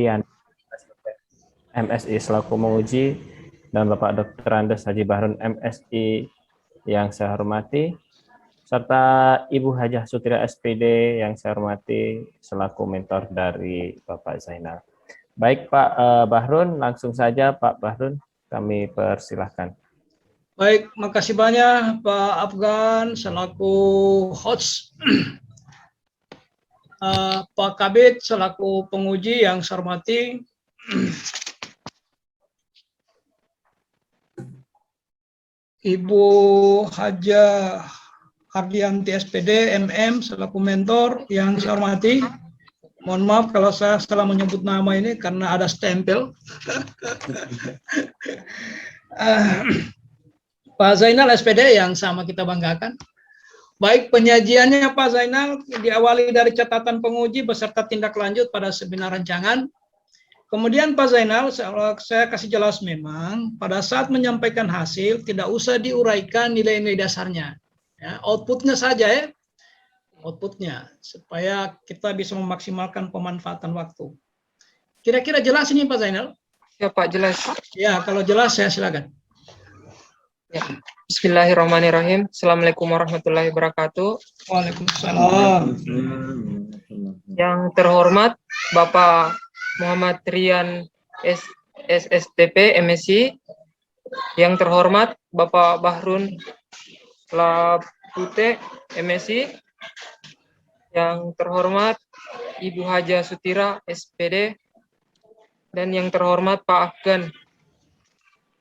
Rian MSI selaku menguji, dan Bapak Dr. Andes Haji Bahrun MSI yang saya hormati, serta Ibu Hajah Sutira SPD yang saya hormati selaku mentor dari Bapak Zainal. Baik Pak Bahrun, langsung saja Pak Bahrun, kami persilahkan. Baik, makasih banyak Pak Afgan selaku host, Pak Kabit selaku penguji yang saya hormati, Ibu Hajah Ardianti SPD MM selaku mentor yang saya hormati. Mohon maaf kalau saya salah menyebut nama ini karena ada stempel. Pak Zainal SPD yang sama kita banggakan. Baik, penyajiannya Pak Zainal diawali dari catatan penguji beserta tindak lanjut pada seminar rancangan. Kemudian Pak Zainal, saya kasih jelas memang pada saat menyampaikan hasil tidak usah diuraikan nilai-nilai dasarnya. Ya, outputnya saja ya, outputnya supaya kita bisa memaksimalkan pemanfaatan waktu. Kira-kira jelas ini Pak Zainal? Ya Pak, jelas. Ya, kalau jelas saya silakan. Ya. Bismillahirrahmanirrahim. Assalamualaikum warahmatullahi wabarakatuh. Waalaikumsalam. Yang terhormat Bapak Muhammad Rian SSTP MSI, yang terhormat Bapak Bahrun Labute MSI, yang terhormat Ibu Hajah Sutira SPD, dan yang terhormat Pak Afgan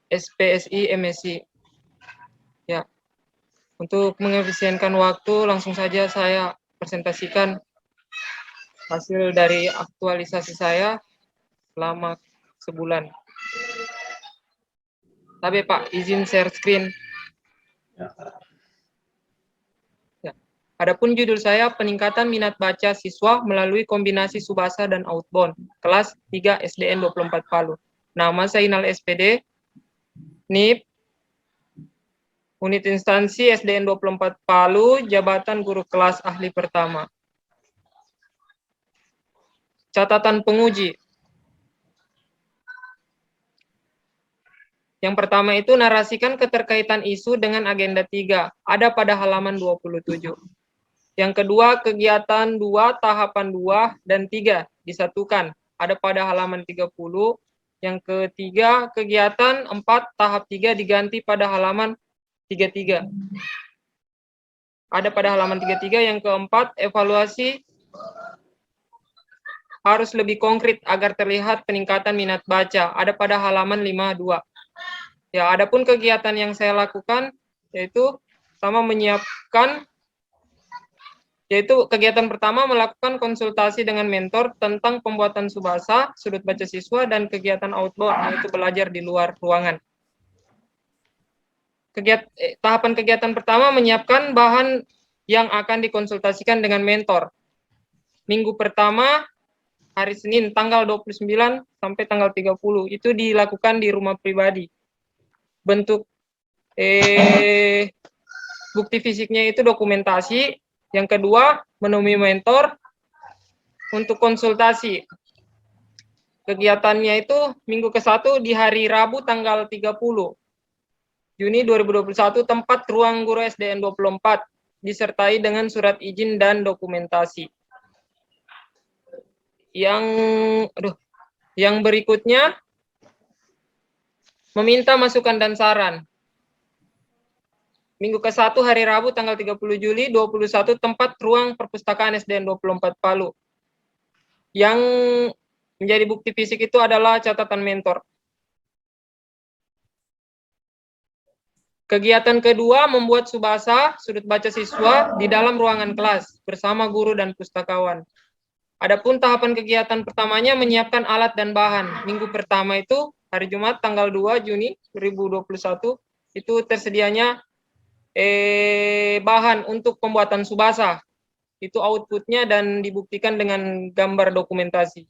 SPSI MSI. Ya, untuk mengefisienkan waktu, langsung saja saya presentasikan hasil dari aktualisasi saya selama sebulan. Tapi Pak, izin share screen. Ya. Adapun judul saya, peningkatan minat baca siswa melalui kombinasi Subasa dan Outbound, kelas 3 SDN 24 Palu. Nama Zainal SPD, NIP, Unit Instansi SDN 24 Palu, Jabatan Guru Kelas Ahli Pertama. Catatan penguji. Yang pertama itu narasikan keterkaitan isu dengan agenda 3, ada pada halaman 27. Yang kedua, kegiatan 2, tahapan 2 dan 3 disatukan, ada pada halaman 30. Yang ketiga, kegiatan 4, tahap 3 diganti pada halaman 33. Ada pada halaman 33. Yang keempat, evaluasi harus lebih konkret agar terlihat peningkatan minat baca, ada pada halaman 52. Ya, adapun kegiatan yang saya lakukan yaitu kegiatan pertama melakukan konsultasi dengan mentor tentang pembuatan Subasa, sudut baca siswa, dan kegiatan outbound, yaitu belajar di luar ruangan. Tahapan kegiatan pertama menyiapkan bahan yang akan dikonsultasikan dengan mentor. Minggu pertama, hari Senin, tanggal 29 sampai tanggal 30, itu dilakukan di rumah pribadi. Bentuk bukti fisiknya itu dokumentasi. Yang kedua, menemui mentor untuk konsultasi. Kegiatannya itu minggu ke-1 di hari Rabu tanggal 30 Juni 2021, tempat ruang guru SDN 24, disertai dengan surat izin dan dokumentasi. Yang berikutnya, meminta masukan dan saran. Minggu ke-1 hari Rabu tanggal 30 Juli 2021, tempat ruang perpustakaan SDN 24 Palu. Yang menjadi bukti fisik itu adalah catatan mentor. Kegiatan kedua, membuat Subasa, sudut baca siswa, di dalam ruangan kelas bersama guru dan pustakawan. Adapun tahapan kegiatan pertamanya menyiapkan alat dan bahan. Minggu pertama itu hari Jumat tanggal 2 Juni 2021, itu tersedianya bahan untuk pembuatan Subasa. Itu outputnya dan dibuktikan dengan gambar dokumentasi.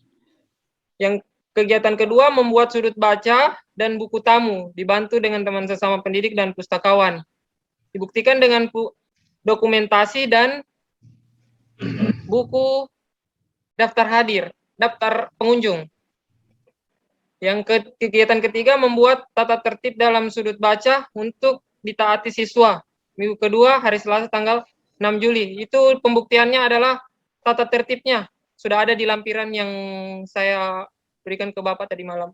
Yang kegiatan kedua, membuat sudut baca dan buku tamu, dibantu dengan teman sesama pendidik dan pustakawan. Dibuktikan dengan dokumentasi dan buku daftar hadir, daftar pengunjung. Kegiatan ketiga membuat tata tertib dalam sudut baca untuk ditaati siswa. Minggu kedua hari Selasa tanggal 6 Juli. Itu pembuktiannya adalah tata tertibnya. Sudah ada di lampiran yang saya berikan ke Bapak tadi malam.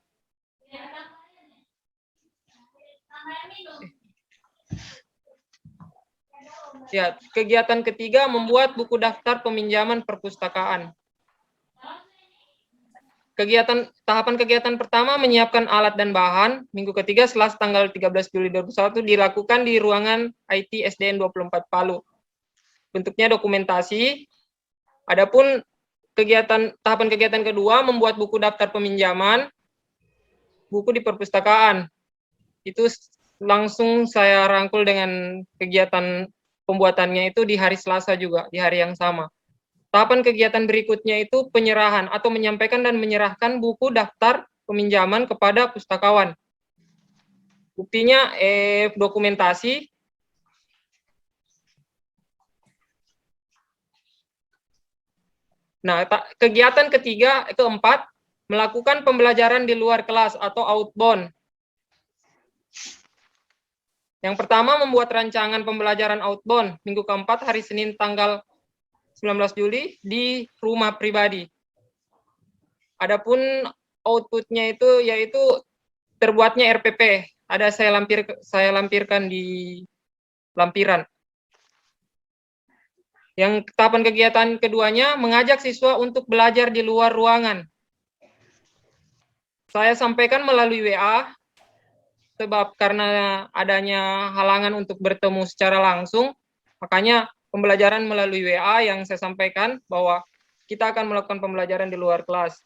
Ya, kegiatan ketiga membuat buku daftar peminjaman perpustakaan. Tahapan kegiatan pertama menyiapkan alat dan bahan. Minggu ketiga Selasa tanggal 13 Juli 2021 dilakukan di ruangan IT SDN 24 Palu. Bentuknya dokumentasi. Adapun tahapan kegiatan kedua membuat buku daftar peminjaman buku di perpustakaan. Itu langsung saya rangkul dengan kegiatan pembuatannya itu di hari Selasa juga, di hari yang sama. Tahapan kegiatan berikutnya itu penyerahan atau menyampaikan dan menyerahkan buku daftar peminjaman kepada pustakawan. Buktinya dokumentasi. Nah, kegiatan keempat, melakukan pembelajaran di luar kelas atau outbound. Yang pertama, membuat rancangan pembelajaran outbound minggu keempat hari Senin tanggal 19 Juli di rumah pribadi. Adapun outputnya itu yaitu terbuatnya RPP. Ada saya lampirkan di lampiran. Yang tahapan kegiatan keduanya mengajak siswa untuk belajar di luar ruangan. Saya sampaikan melalui WA sebab karena adanya halangan untuk bertemu secara langsung, makanya pembelajaran melalui WA yang saya sampaikan bahwa kita akan melakukan pembelajaran di luar kelas.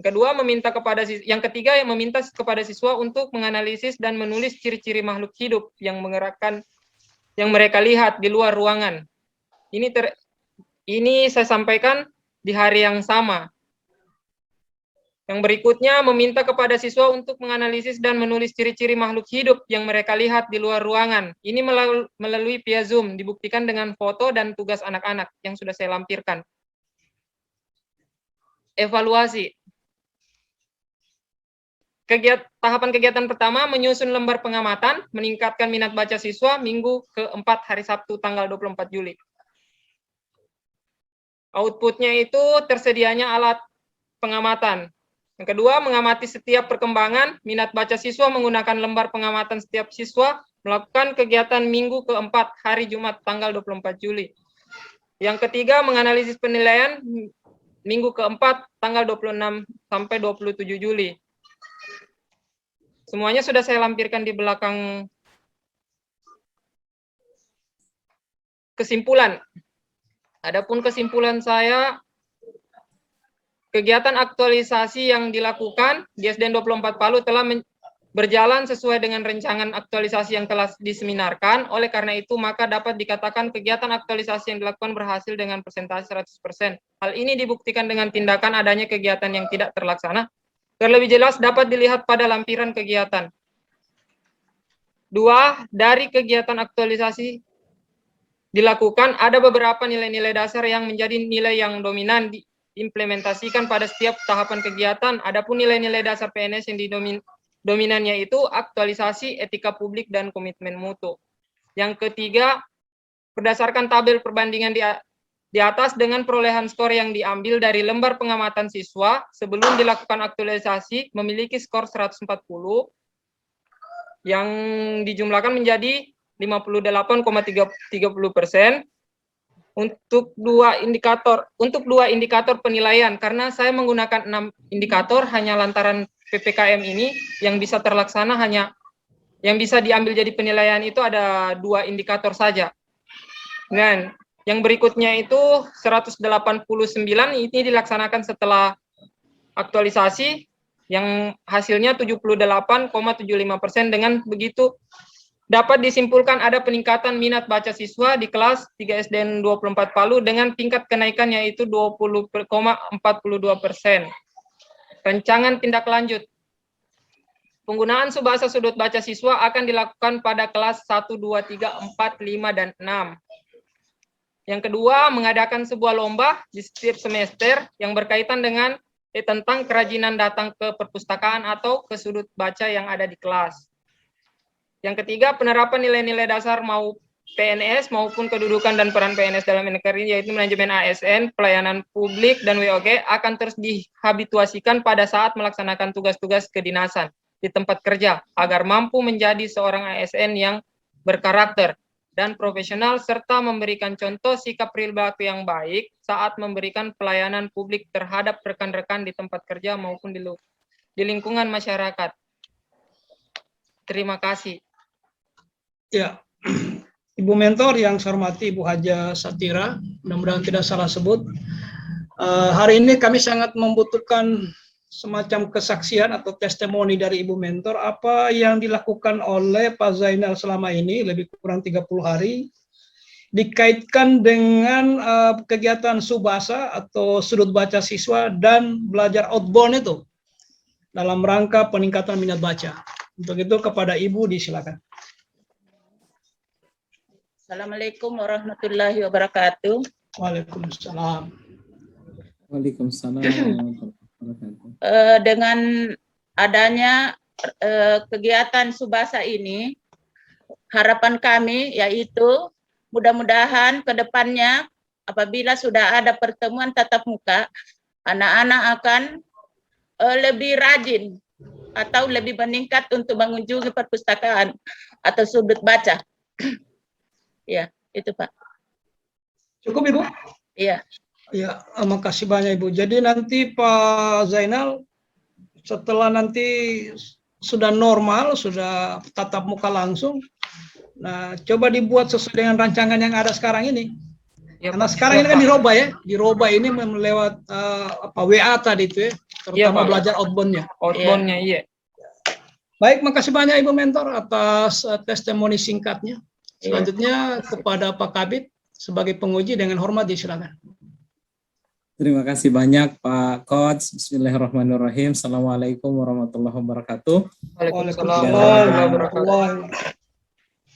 Yang ketiga meminta kepada siswa untuk menganalisis dan menulis ciri-ciri makhluk hidup yang mereka lihat di luar ruangan. Ini saya sampaikan di hari yang sama. Yang berikutnya meminta kepada siswa untuk menganalisis dan menulis ciri-ciri makhluk hidup yang mereka lihat di luar ruangan. Ini melalui via Zoom, dibuktikan dengan foto dan tugas anak-anak yang sudah saya lampirkan. Evaluasi. Tahapan kegiatan pertama menyusun lembar pengamatan, meningkatkan minat baca siswa minggu keempat hari Sabtu tanggal 24 Juli. Outputnya itu tersedianya alat pengamatan. Yang kedua, mengamati setiap perkembangan minat baca siswa menggunakan lembar pengamatan setiap siswa, melakukan kegiatan minggu keempat hari Jumat tanggal 24 Juli. Yang ketiga, menganalisis penilaian minggu keempat tanggal 26 sampai 27 Juli. Semuanya sudah saya lampirkan di belakang. Kesimpulan. Adapun kesimpulan saya, kegiatan aktualisasi yang dilakukan di SDN 24 Palu telah berjalan sesuai dengan rancangan aktualisasi yang telah diseminarkan. Oleh karena itu, maka dapat dikatakan kegiatan aktualisasi yang dilakukan berhasil dengan persentase 100%. Hal ini dibuktikan dengan tindakan adanya kegiatan yang tidak terlaksana. Terlebih jelas dapat dilihat pada lampiran kegiatan. 2. Dari kegiatan aktualisasi dilakukan, ada beberapa nilai-nilai dasar yang menjadi nilai yang dominan diimplementasikan pada setiap tahapan kegiatan. Adapun nilai-nilai dasar PNS yang dominannya itu aktualisasi, etika publik, dan komitmen mutu. Yang ketiga, berdasarkan tabel perbandingan di atas dengan perolehan skor yang diambil dari lembar pengamatan siswa sebelum dilakukan aktualisasi memiliki skor 140 yang dijumlahkan menjadi 58,30% untuk dua indikator penilaian, karena saya menggunakan 6 indikator hanya lantaran PPKM ini yang bisa terlaksana hanya yang bisa diambil jadi penilaian itu ada 2 indikator saja. Dan yang berikutnya itu 189 ini dilaksanakan setelah aktualisasi yang hasilnya 78,75%. Dengan begitu dapat disimpulkan ada peningkatan minat baca siswa di kelas 3 SDN 24 Palu dengan tingkat kenaikan yaitu 20,42%. Rancangan tindak lanjut. Penggunaan subahasa sudut baca siswa akan dilakukan pada kelas 1, 2, 3, 4, 5, dan 6. Yang kedua, mengadakan sebuah lomba di setiap semester yang berkaitan dengan tentang kerajinan datang ke perpustakaan atau ke sudut baca yang ada di kelas. Yang ketiga, penerapan nilai-nilai dasar mau PNS maupun kedudukan dan peran PNS dalam NKRI, yaitu manajemen ASN, pelayanan publik, dan WOG akan terus dihabituasikan pada saat melaksanakan tugas-tugas kedinasan di tempat kerja, agar mampu menjadi seorang ASN yang berkarakter dan profesional, serta memberikan contoh sikap perilaku yang baik saat memberikan pelayanan publik terhadap rekan-rekan di tempat kerja maupun di lingkungan masyarakat. Terima kasih. Ya, Ibu Mentor yang saya hormati Ibu Haja Satira, mudah-mudahan tidak salah sebut. Hari ini kami sangat membutuhkan semacam kesaksian atau testimoni dari Ibu Mentor apa yang dilakukan oleh Pak Zainal selama ini lebih kurang 30 hari dikaitkan dengan kegiatan Subasa atau sudut baca siswa dan belajar outbound itu dalam rangka peningkatan minat baca. Untuk itu kepada Ibu disilakan. Assalamualaikum warahmatullahi wabarakatuh. Waalaikumsalam. Waalaikumsalam. Dengan adanya kegiatan Subasa ini, harapan kami yaitu mudah-mudahan ke depannya apabila sudah ada pertemuan tatap muka, anak-anak akan lebih rajin atau lebih meningkat untuk mengunjungi perpustakaan atau sudut baca. Ya, itu Pak. Cukup Ibu? Iya. Ya, makasih banyak Ibu. Jadi nanti Pak Zainal setelah nanti sudah normal, sudah tatap muka langsung, nah coba dibuat sesuai dengan rancangan yang ada sekarang ini. Ya, Karena Pak. sekarang Ya, ini kan Pak. dirubah ini lewat WA tadi itu ya, Iya, terutama Pak. belajar outbound-nya. Outbound-nya, iya. Baik, makasih banyak Ibu Mentor atas testimoni singkatnya. Selanjutnya kepada Pak Kabid sebagai penguji dengan hormat disilakan. Terima kasih banyak Pak Coach. Bismillahirrahmanirrahim. Assalamualaikum warahmatullahi wabarakatuh. Waalaikumsalam warahmatullahi wabarakatuh.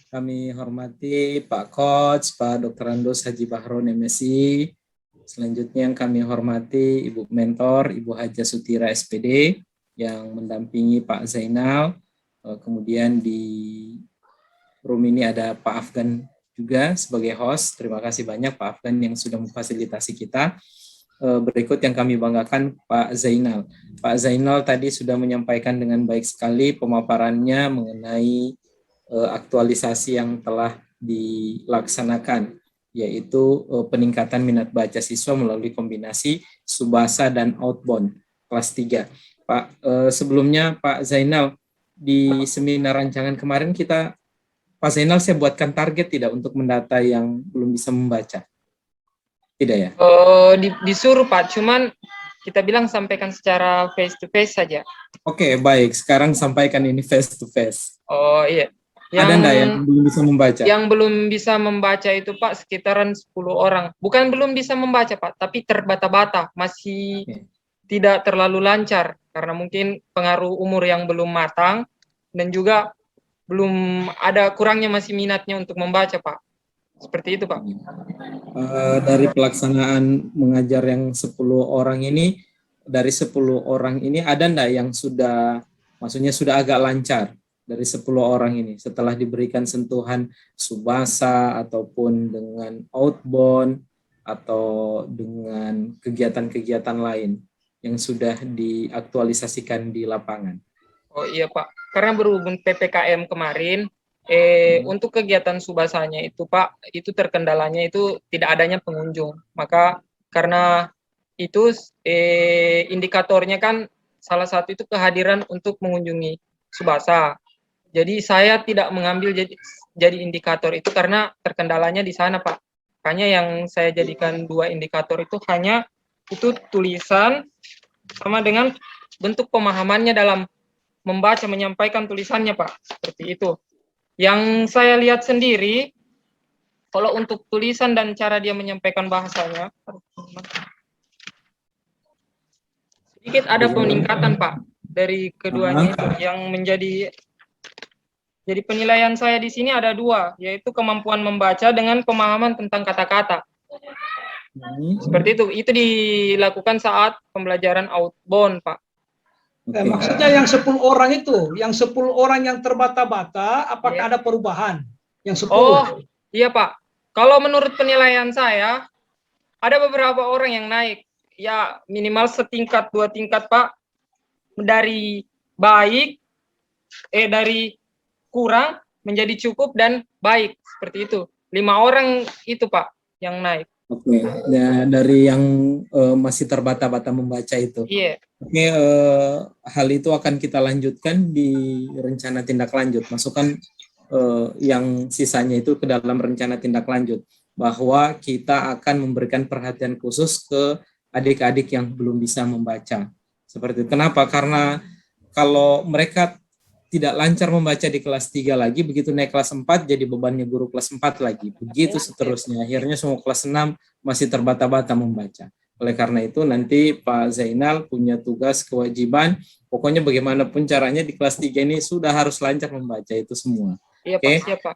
Kami hormati Pak Coach, Pak Dr. Andos Haji Bahrun MSI. Selanjutnya yang kami hormati Ibu Mentor, Ibu Haja Sutira SPD yang mendampingi Pak Zainal. Kemudian di room ini ada Pak Afgan juga sebagai host. Terima kasih banyak Pak Afgan yang sudah memfasilitasi kita. Berikut yang kami banggakan Pak Zainal. Pak Zainal tadi sudah menyampaikan dengan baik sekali pemaparannya mengenai aktualisasi yang telah dilaksanakan, yaitu peningkatan minat baca siswa melalui kombinasi Subasa dan outbound kelas 3. Pak, sebelumnya Pak Zainal, di seminar rancangan kemarin Pak Zainal, saya buatkan target tidak untuk mendata yang belum bisa membaca? Tidak ya? Disuruh Pak, cuman kita bilang sampaikan secara face to face saja. Oke, baik. Sekarang sampaikan ini face to face. Oh iya. Ada enggak yang belum bisa membaca? Yang belum bisa membaca itu Pak sekitaran 10 orang. Bukan belum bisa membaca Pak, tapi terbata-bata, masih tidak terlalu lancar karena mungkin pengaruh umur yang belum matang dan juga belum ada kurangnya masih minatnya untuk membaca Pak. Seperti itu Pak. Dari pelaksanaan mengajar yang 10 orang ini, dari 10 orang ini ada enggak yang sudah, maksudnya sudah agak lancar dari 10 orang ini setelah diberikan sentuhan Subasa ataupun dengan outbound atau dengan kegiatan-kegiatan lain yang sudah diaktualisasikan di lapangan? Oh iya Pak, karena berhubung PPKM kemarin, untuk kegiatan Subasanya itu Pak, itu terkendalanya itu tidak adanya pengunjung. Maka karena itu indikatornya kan salah satu itu kehadiran untuk mengunjungi Subasa. Jadi saya tidak mengambil jadi indikator itu karena terkendalanya di sana Pak. Hanya yang saya jadikan 2 indikator itu hanya itu tulisan sama dengan bentuk pemahamannya dalam membaca, menyampaikan tulisannya Pak. Seperti itu. Yang saya lihat sendiri, kalau untuk tulisan dan cara dia menyampaikan bahasanya, sedikit ada peningkatan Pak dari keduanya itu. Yang jadi penilaian saya di sini ada 2, yaitu kemampuan membaca dengan pemahaman tentang kata-kata. Seperti itu dilakukan saat pembelajaran outbound, Pak. Oke. Maksudnya yang 10 orang itu, yang 10 orang yang terbata-bata, apakah ada perubahan? Yang 10. Oh, iya Pak. Kalau menurut penilaian saya, ada beberapa orang yang naik. Ya, minimal setingkat, 2 tingkat, Pak. Dari baik, dari kurang menjadi cukup dan baik. Seperti itu. 5 orang itu, Pak, yang naik. Oke, dari yang masih terbata-bata membaca itu. Iya. Oke, hal itu akan kita lanjutkan di rencana tindak lanjut. Masukkan yang sisanya itu ke dalam rencana tindak lanjut. Bahwa kita akan memberikan perhatian khusus ke adik-adik yang belum bisa membaca. Seperti itu. Kenapa? Karena kalau mereka tidak lancar membaca di kelas 3 lagi, begitu naik kelas 4 jadi bebannya guru kelas 4 lagi. Begitu seterusnya. Akhirnya semua kelas 6 masih terbata-bata membaca. Oleh karena itu nanti Pak Zainal punya tugas kewajiban, pokoknya bagaimanapun caranya di kelas 3 ini sudah harus lancar membaca itu semua. Iya, Oke. Pak, siap, Pak.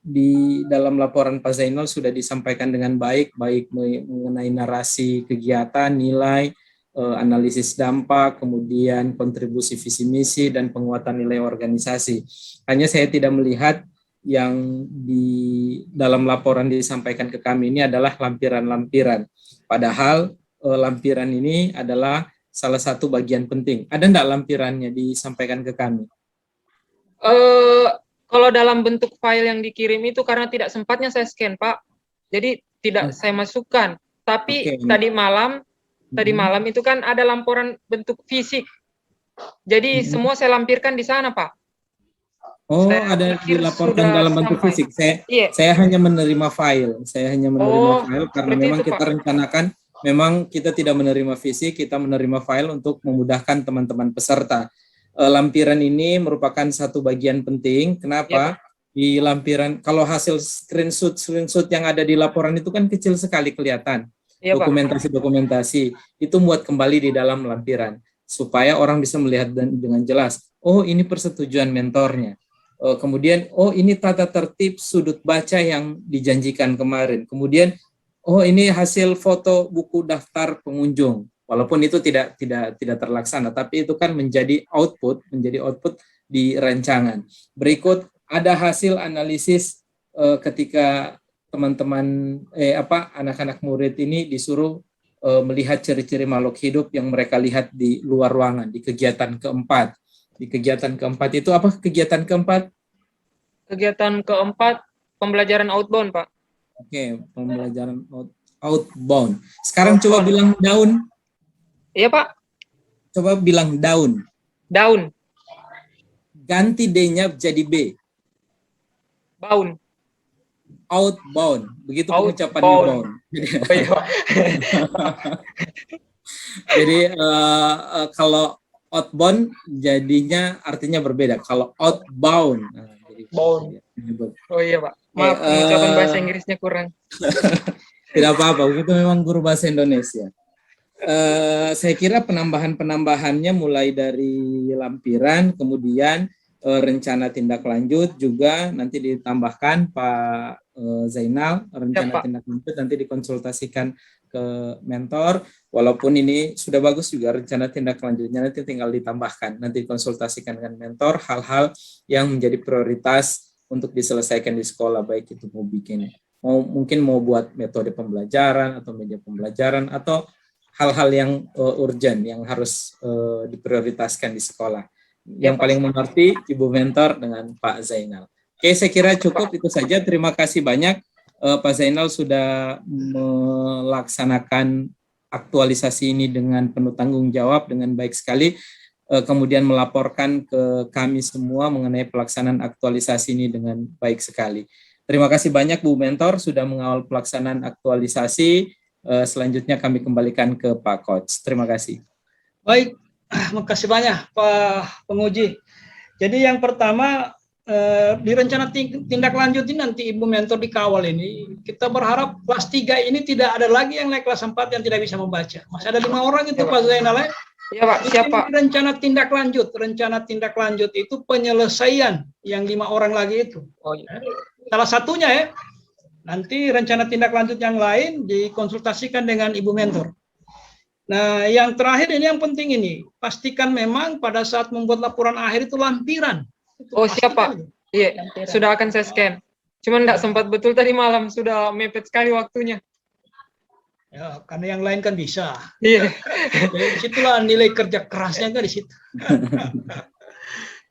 Di dalam laporan Pak Zainal sudah disampaikan dengan baik mengenai narasi kegiatan, nilai, analisis dampak, kemudian kontribusi visi misi dan penguatan nilai organisasi. Hanya saya tidak melihat yang di dalam laporan disampaikan ke kami ini adalah lampiran-lampiran. Padahal lampiran ini adalah salah satu bagian penting. Ada enggak lampirannya disampaikan ke kami? Kalau dalam bentuk file yang dikirim itu karena tidak sempatnya saya scan, Pak. Jadi tidak saya masukkan. Tapi tadi malam itu kan ada laporan bentuk fisik. Jadi semua saya lampirkan di sana, Pak. Oh, Saya ada pikir dilaporkan sudah dalam bentuk sampai. fisik. Iya. Saya hanya menerima file. File karena seperti memang itu, kita Pak. rencanakan, memang kita tidak menerima fisik, kita menerima file untuk memudahkan teman-teman peserta. Lampiran ini merupakan satu bagian penting. Kenapa? Di lampiran, kalau hasil screenshot yang ada di laporan itu kan kecil sekali kelihatan. Iya, Pak. Dokumentasi itu muat kembali di dalam lampiran supaya orang bisa melihat dengan jelas. Oh, ini persetujuan mentornya. Kemudian, oh ini tata tertib sudut baca yang dijanjikan kemarin. Kemudian, oh ini hasil foto buku daftar pengunjung. Walaupun itu tidak terlaksana, tapi itu kan menjadi output di rancangan. Berikut ada hasil analisis ketika teman-teman anak-anak murid ini disuruh melihat ciri-ciri makhluk hidup yang mereka lihat di luar ruangan di kegiatan keempat. Di kegiatan keempat itu apa kegiatan keempat? Kegiatan keempat pembelajaran outbound, Pak. Oke, pembelajaran outbound. Sekarang coba bilang daun. Iya, Pak. Coba bilang daun. Daun. Ganti D-nya jadi B. Baun. Outbound. Begitu pengucapan Outbound. bound. Oh, iya, Pak. Jadi kalau outbound jadinya artinya berbeda. Kalau outbound, jadi Bound. Oh iya, Pak. Maaf, pengucapan bahasa Inggrisnya kurang. Tidak apa-apa, itu memang guru bahasa Indonesia. Saya kira penambahannya mulai dari lampiran, kemudian rencana tindak lanjut juga nanti ditambahkan Pak Zainal, rencana tindak lanjut nanti dikonsultasikan ke mentor, walaupun ini sudah bagus juga rencana tindak lanjutnya nanti tinggal ditambahkan, nanti konsultasikan dengan mentor hal-hal yang menjadi prioritas untuk diselesaikan di sekolah, baik itu mungkin mau buat metode pembelajaran atau media pembelajaran atau hal-hal yang urgent yang harus diprioritaskan di sekolah. Yang paling mengerti Ibu Mentor dengan Pak Zainal. Oke, saya kira cukup itu saja. Terima kasih banyak Pak Zainal sudah melaksanakan aktualisasi ini dengan penuh tanggung jawab dengan baik sekali. Kemudian melaporkan ke kami semua mengenai pelaksanaan aktualisasi ini dengan baik sekali. Terima kasih banyak Bu Mentor sudah mengawal pelaksanaan aktualisasi. Selanjutnya kami kembalikan ke Pak Coach. Terima kasih. Baik, makasih banyak Pak Penguji. Jadi yang pertama di rencana tindak lanjut ini nanti Ibu Mentor dikawal ini, kita berharap kelas 3 ini tidak ada lagi yang naik kelas 4 yang tidak bisa membaca. Masih ada 5 orang itu Pak Zainal. Iya Pak, siapa? Rencana tindak lanjut itu penyelesaian yang 5 orang lagi itu. Oh iya. Salah satunya Nanti rencana tindak lanjut yang lain dikonsultasikan dengan Ibu Mentor. Nah, yang terakhir ini yang penting ini, pastikan memang pada saat membuat laporan akhir itu lampiran. Itu Oh, siap, Pak. pastikan. Iya, sudah akan saya scan. Cuman nggak sempat betul tadi malam, sudah mepet sekali waktunya. Ya, karena yang lain kan bisa. Iya. Jadi disitulah nilai kerja kerasnya kan di situ.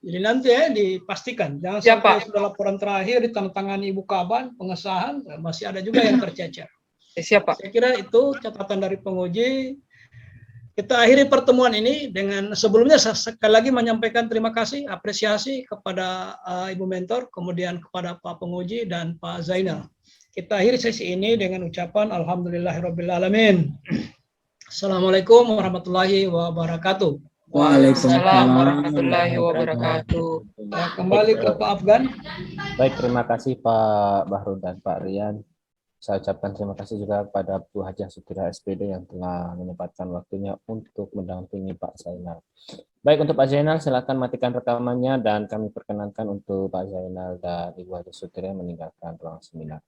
Jadi nanti ya dipastikan, jangan Siap, sampai Pak. sudah laporan terakhir ditandatangani Ibu Kaban, pengesahan, masih ada juga yang tercecer. Siap, Pak. Saya kira itu catatan dari penguji. Kita akhiri pertemuan ini dengan sebelumnya saya sekali lagi menyampaikan terima kasih, apresiasi kepada Ibu Mentor, kemudian kepada Pak Penguji dan Pak Zainal. Kita akhiri sesi ini dengan ucapan Alhamdulillahirrabbilalamin. Assalamualaikum warahmatullahi wabarakatuh. Waalaikumsalam warahmatullahi wabarakatuh. Ya, kembali ke Pak Afgan. Baik, terima kasih Pak Bahrul dan Pak Rian. Saya ucapkan terima kasih juga kepada Bu Hajah Sutira SPD yang telah menyempatkan waktunya untuk mendampingi Pak Zainal. Baik, untuk Pak Zainal silakan matikan rekamannya dan kami perkenankan untuk Pak Zainal dan Ibu Hajah Sutira meninggalkan ruang seminar.